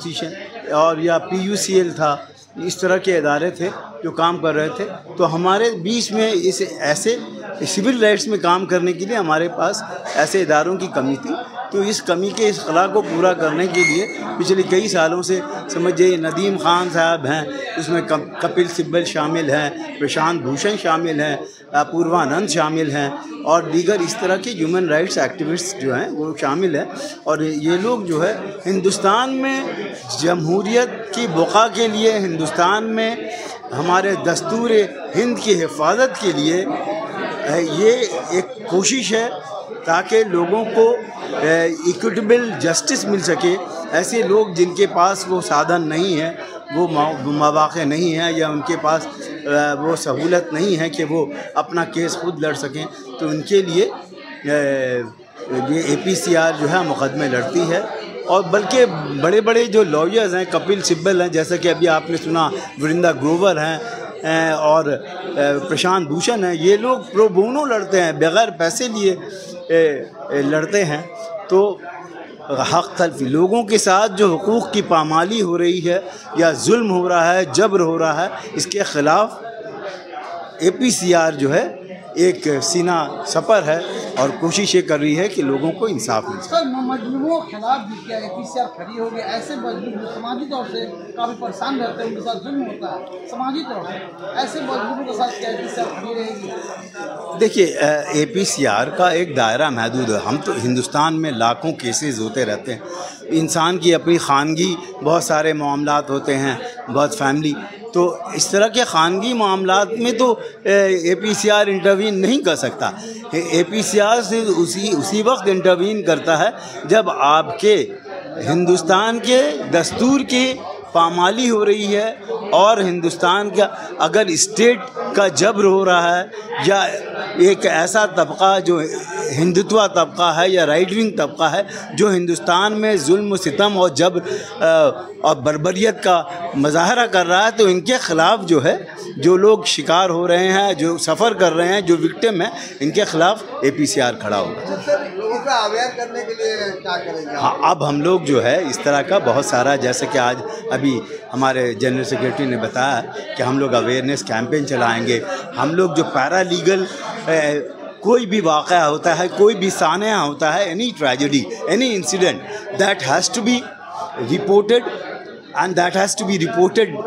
Association और या PUCL था, इस तरह के इदारे थे जो काम कर रहे थे। तो हमारे बीच में इस ऐसे सिविल राइट्स में काम करने के लिए हमारे पास ऐसे इदारों की कमी थी। तो इस कमी के इस खला को पूरा करने के लिए पिछले कई सालों से समझिए नदीम खान साहब हैं, उसमें कपिल सिब्बल शामिल हैं, प्रशांत भूषण शामिल हैं, अपूर्वानंद शामिल हैं और दीगर इस तरह के ह्यूमन राइट्स एक्टिविस्ट जो हैं वो शामिल हैं। और ये लोग जो है हिंदुस्तान में जमहूरियत की बका के लिए, हिंदुस्तान में हमारे दस्तूर हिंद की हिफाजत के लिए ये एक कोशिश है ताकि लोगों को इक्विटेबल जस्टिस मिल सके। ऐसे लोग जिनके पास वो साधन नहीं है, वो मौक़े नहीं है या उनके पास वो सहूलत नहीं है कि वो अपना केस खुद लड़ सकें, तो उनके लिए ये APCR जो है मुकदमे लड़ती है। और बल्कि बड़े बड़े जो लॉयर्स हैं, कपिल सिब्बल हैं, जैसा कि अभी आपने सुना, वृंदा ग्रोवर हैं और प्रशांत भूषण हैं, ये लोग प्रो बोनो लड़ते हैं, बग़ैर पैसे लिए लड़ते हैं। तो हक़ तलफ़ी लोगों के साथ जो हुकूक़ की पामाली हो रही है या जुल्म हो रहा है, जबर हो रहा है, इसके ख़िलाफ़ APCR जो है एक सीना सपर है और कोशिश ये कर रही है कि लोगों को इंसाफ मिले। सर, मजलूमों के खिलाफ भी क्या APCR खड़ी होगी? ऐसे मजलूम जो समाजी तौर से काफ़ी परेशान रहते हैं, उनके साथ जुल्म होता है समाजी तौर से, ऐसे मजलूमों के साथ क्या APCR खड़ी रहेगी? देखिए, APCR का एक दायरा महदूद है। हम तो हिंदुस्तान में लाखों केसेस होते रहते हैं, इंसान की अपनी खानगी बहुत सारे मामलात होते हैं, बहुत फैमिली, तो इस तरह के खानगी मामलात में तो APCR इंटरवीन नहीं कर सकता। APCR से उसी वक्त इंटरवीन करता है जब आपके हिंदुस्तान के दस्तूर की पामाली हो रही है और हिंदुस्तान का अगर स्टेट का जबर हो रहा है या एक ऐसा तबका जो हिंदुत्व तबका है या राइट विंग तबका है जो हिंदुस्तान में जुल्म सितम और जबर और बर्बरियत का मुजाहरा कर रहा है, तो इनके ख़िलाफ़ जो है, जो लोग शिकार हो रहे हैं, जो सफ़र कर रहे हैं, जो विक्टिम हैं, इनके ख़िलाफ़ APCR खड़ा होगा। लोगों को अवेयर करने के लिए क्या करेंगे? हाँ, अब हम लोग जो है इस तरह का बहुत सारा, जैसे कि आज अभी हमारे जनरल सेक्रेटरी ने बताया कि हम लोग अवेयरनेस कैंपेन चलाएँगे। हम लोग जो पैरा लीगल कोई भी वाक़या होता है, कोई भी सानिया होता है, any tragedy, any incident, that has to be reported and that has to be reported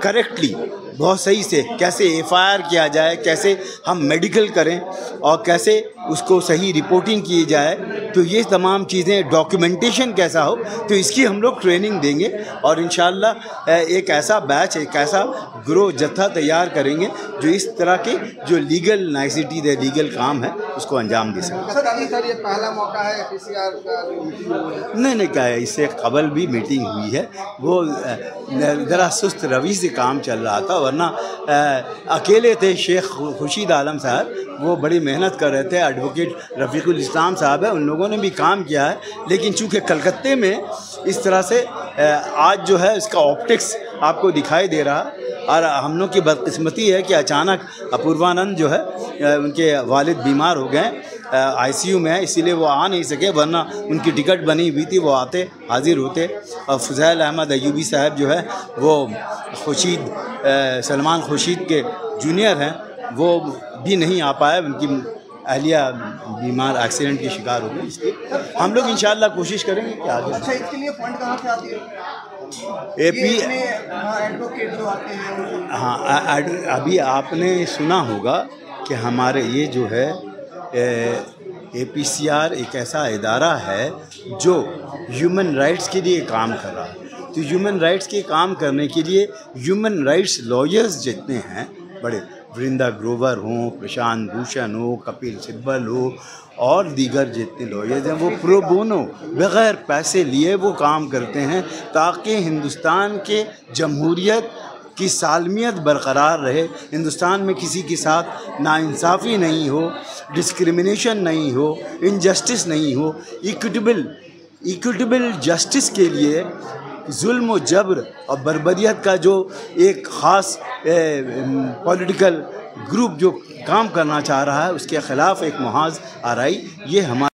correctly, बहुत सही से कैसे FIR किया जाए, कैसे हम मेडिकल करें और कैसे उसको सही रिपोर्टिंग की जाए, तो ये तमाम चीज़ें, डॉक्यूमेंटेशन कैसा हो, तो इसकी हम लोग ट्रेनिंग देंगे और इंशाअल्लाह एक ऐसा बैच, एक ऐसा ग्रो जत्था तैयार करेंगे जो इस तरह के जो लीगल नाइसिटीज़ है, लीगल काम है, उसको अंजाम दे सकें। सर, ये पहला मौका है APCR का? नहीं, क्या है, इससे कबल भी मीटिंग हुई है, वो ज़रा सुस्त रवि से काम चल रहा था, वरना अकेले थे शेख खुर्शीद आलम साहब, वो बड़ी मेहनत कर रहे थे, एडवोकेट रफ़ीकुल इस्लाम साहब है, उन लोगों ने भी काम किया है। लेकिन चूँकि कलकत्ते में इस तरह से आज जो है इसका ऑप्टिक्स आपको दिखाई दे रहा, और हम लोग की बदकिस्मती है कि अचानक अपूर्वानंद जो है उनके वालिद बीमार हो गए, ICU में है, इसीलिए वो आ नहीं सके, वरना उनकी टिकट बनी हुई थी, वो आते, हाजिर होते। और फुज़ैल अहमद अयूबी साहब जो है वो सलमान खुर्शीद के जूनियर हैं, वो भी नहीं आ पाए, उनकी अहलिया बीमार एक्सीडेंट की शिकार हो गई। इसलिए हम लोग इंशाअल्लाह कोशिश करेंगे कि आगे। अच्छा, इसके लिए फंड कहाँ से आती है? एडवोकेट जो आते हैं? हाँ, अभी आपने सुना होगा कि हमारे ये जो है APCR एक ऐसा इदारा है जो ह्यूमन राइट्स के लिए काम कर रहा है। तो ह्यूमन राइट्स के काम करने के लिए ह्यूमन राइट्स लॉयर्स जितने हैं बड़े, वृंदा ग्रोवर हों, प्रशांत भूषण हो, कपिल सिब्बल हो और दीगर जितने लॉयर्स हैं, वो प्रो बोनो बग़ैर पैसे लिए वो काम करते हैं ताकि हिंदुस्तान के जमहूरियत की सालमियत बरकरार रहे, हिंदुस्तान में किसी के साथ नाइंसाफ़ी नहीं हो, डिस्क्रिमिनेशन नहीं हो, इनजस्टिस नहीं हो। इक्विटेबल जस्टिस के लिए जुल्म व जबर और बर्बरियत का जो एक ख़ास पॉलिटिकल ग्रुप जो काम करना चाह रहा है, उसके ख़िलाफ़ एक मुहाज़ आराई, ये हमारा